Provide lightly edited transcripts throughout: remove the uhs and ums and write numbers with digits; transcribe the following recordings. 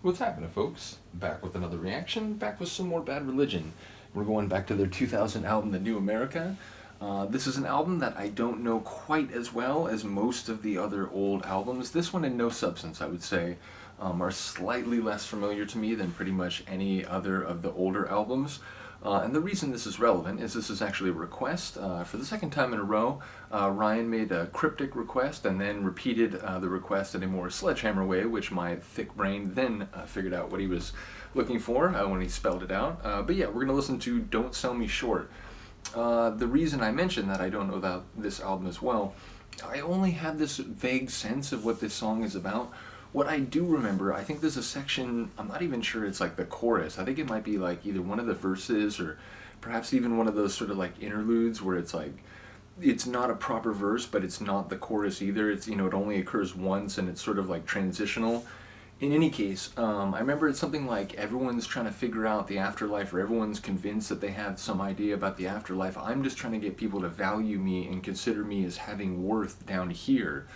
What's happening, folks? Back with another reaction, back with some more Bad Religion. We're going back to their 2000 album, The New America. This is an album that I don't know quite as well as most of the other old albums. This one and No Substance, I would say, are slightly less familiar to me than pretty much any other of the older albums. And the reason this is relevant is this is actually a request. For the second time in a row, Ryan made a cryptic request and then repeated the request in a more sledgehammer way, which my thick brain then figured out what he was looking for when he spelled it out. But yeah, we're going to listen to Don't Sell Me Short. The reason I mentioned that I don't know about this album as well, I only have this vague sense of what this song is about. What I do remember, I think there's a section, I'm not even sure it's like the chorus. I think it might be like either one of the verses or perhaps even one of those sort of like interludes where it's like, it's not a proper verse, but it's not the chorus either. It's, it only occurs once and it's sort of like transitional. In any case, I remember it's something like everyone's trying to figure out the afterlife, or everyone's convinced that they have some idea about the afterlife. I'm just trying to get people to value me and consider me as having worth down here.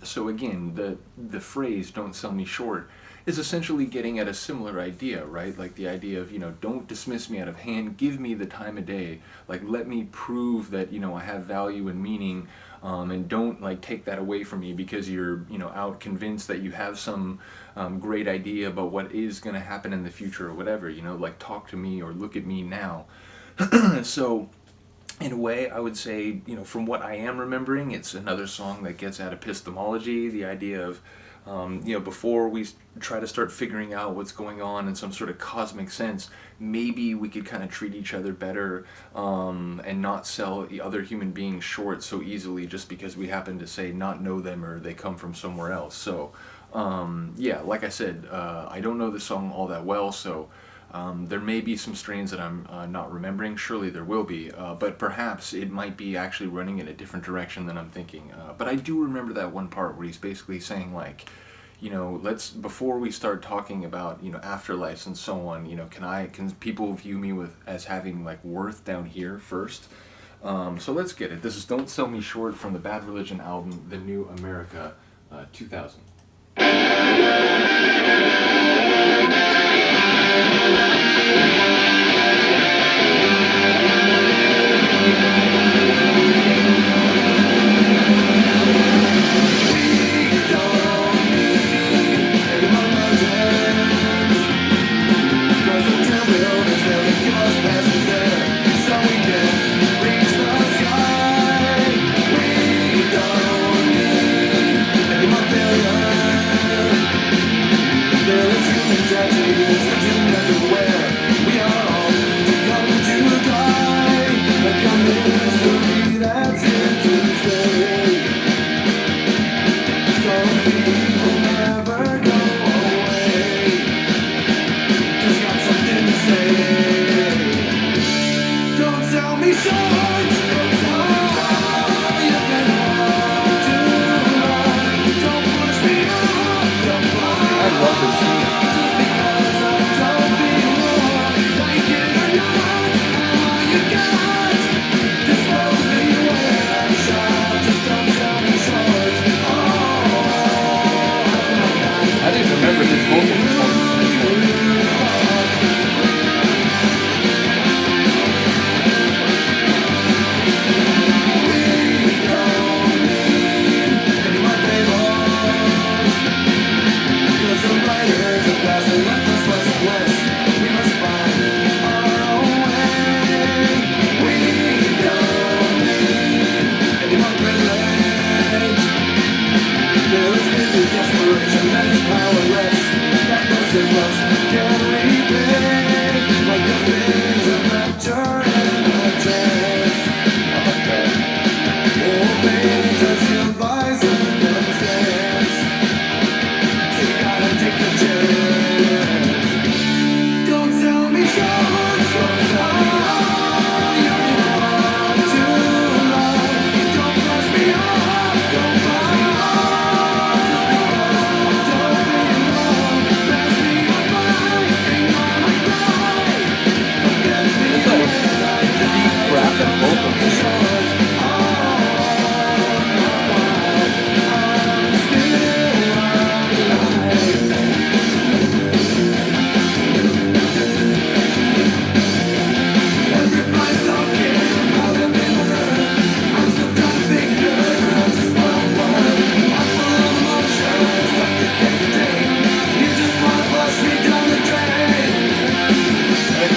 So again, the phrase "don't sell me short" is essentially getting at a similar idea, right? Like the idea of, don't dismiss me out of hand, give me the time of day, like let me prove that, I have value and meaning, and don't like take that away from me because you're, out convinced that you have some great idea about what is going to happen in the future or whatever, like talk to me or look at me now. So in a way, I would say, from what I am remembering, it's another song that gets at epistemology, the idea of, before we try to start figuring out what's going on in some sort of cosmic sense, maybe we could kind of treat each other better, and not sell the other human beings short so easily just because we happen to, say, not know them or they come from somewhere else. So, yeah, like I said, I don't know the song all that well, so there may be some strains that I'm not remembering. Surely there will be, but perhaps it might be actually running in a different direction than I'm thinking. But I do remember that one part where he's basically saying like, let's, before we start talking about afterlives and so on, can people view me as having like worth down here first? So let's get it. This is "Don't Sell Me Short" from the Bad Religion album, The New America, 2000. I didn't remember his vocal performance in this one. Some writers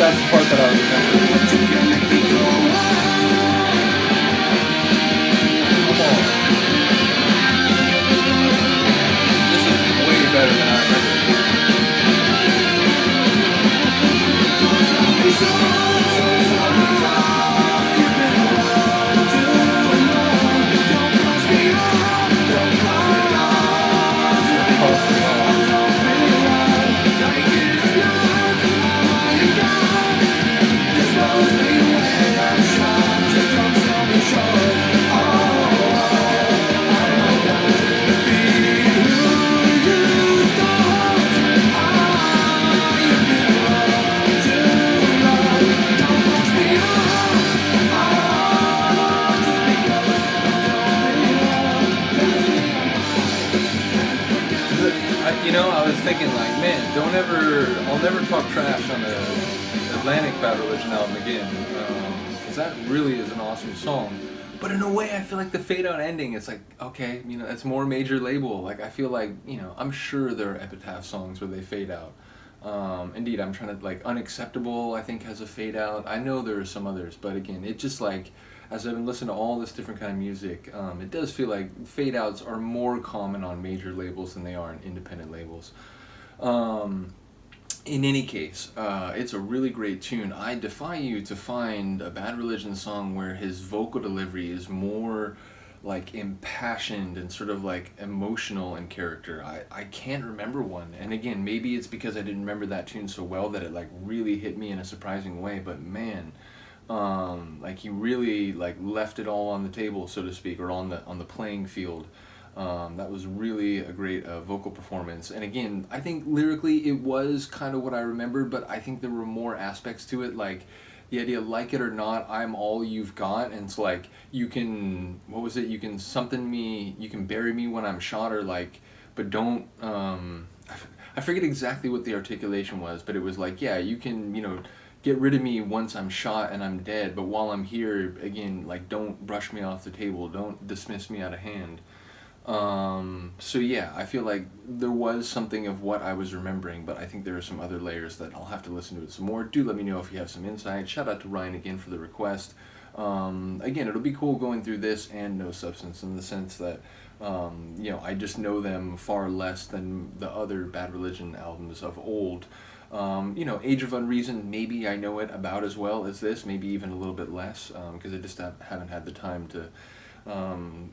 That's the part that I remember. Come on. This is way better than I remember. You know, I was thinking like, man, I'll never talk trash on the Atlantic Bad Religion album again, because that really is an awesome song. But in a way, I feel like the fade out ending, it's like, okay, you know, it's more major label. Like, I feel like, you know, I'm sure there are Epitaph songs where they fade out. Indeed, I'm trying to, like, Unacceptable, I think, has a fade out. I know there are some others, but again, it just like, as I've been listening to all this different kind of music, it does feel like fade outs are more common on major labels than they are on independent labels. In any case, it's a really great tune. I defy you to find a Bad Religion song where his vocal delivery is more like impassioned and sort of like emotional in character. I can't remember one. And again, maybe it's because I didn't remember that tune so well that it like really hit me in a surprising way, but man, like he really like left it all on the table, so to speak, or on the playing field. That was really a great vocal performance. And again, I think lyrically it was kind of what I remembered, but I think there were more aspects to it, like the idea, like it or not, I'm all you've got. And it's like, you can, what was it? You can something me, you can bury me when I'm shot, or like, but don't, I forget exactly what the articulation was, but it was like, yeah, you can, you know, get rid of me once I'm shot and I'm dead, but while I'm here, again, like, don't brush me off the table, don't dismiss me out of hand. So yeah, I feel like there was something of what I was remembering, but I think there are some other layers that I'll have to listen to it some more. Do let me know if you have some insight. Shout out to Ryan again for the request. Again, it'll be cool going through this and No Substance, in the sense that, you know, I just know them far less than the other Bad Religion albums of old. You know, Age of Unreason, maybe I know it about as well as this, maybe even a little bit less, because I just haven't had the time to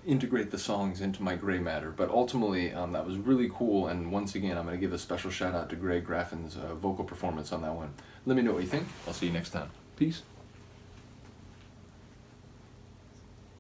integrate the songs into my gray matter. But ultimately, that was really cool, and once again, I'm going to give a special shout out to Greg Graffin's vocal performance on that one. Let me know what you think. I'll see you next time. Peace.